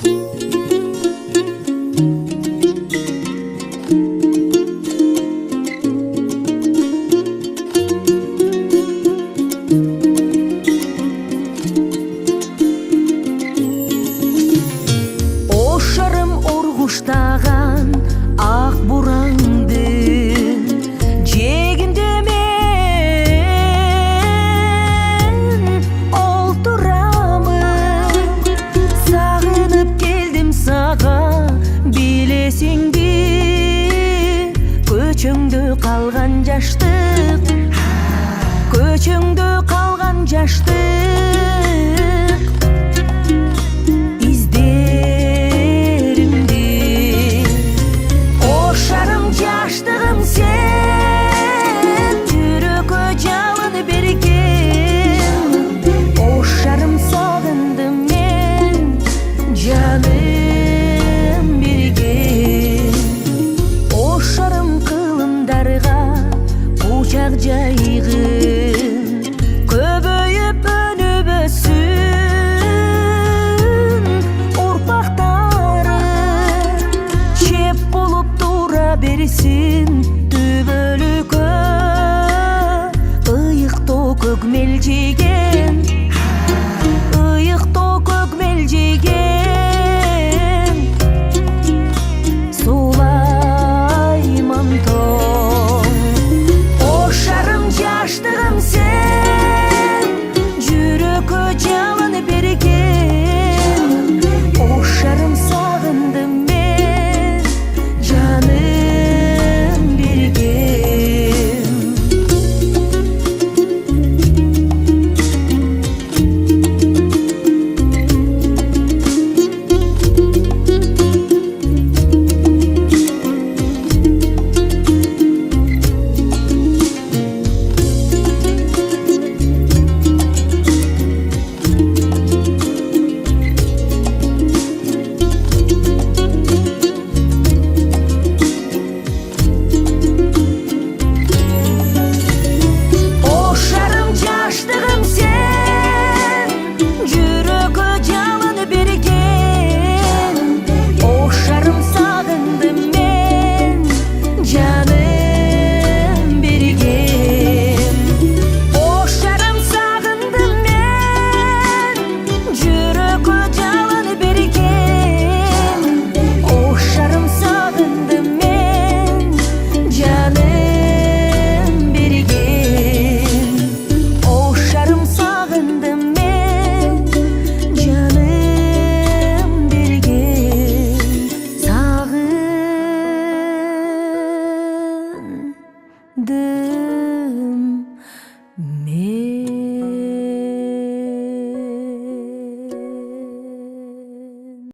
Ошарым ургуштаган ак бураңды жегинде мен олтурамын. Сагынып келдим сага, билесиңби, көчөңдө калган жаштык, көчөңдө калган жаштык. Жаштыгым сен, жүрөккө жалын берген. Ошарым сагындым мен, жаным берген. Ошарым кылымдарга кучак жайгын, көбөйүп өнүп өссүн урпактары, чеп болуп берсин түбөлүккө. Ыйыктоо көкмел жеген, ыйыктоо көкмел жеген. Сулаймантоо ошарым жаштыгым сен, жүрөккө жалын берген. Ошарым сагындым мен, жаным the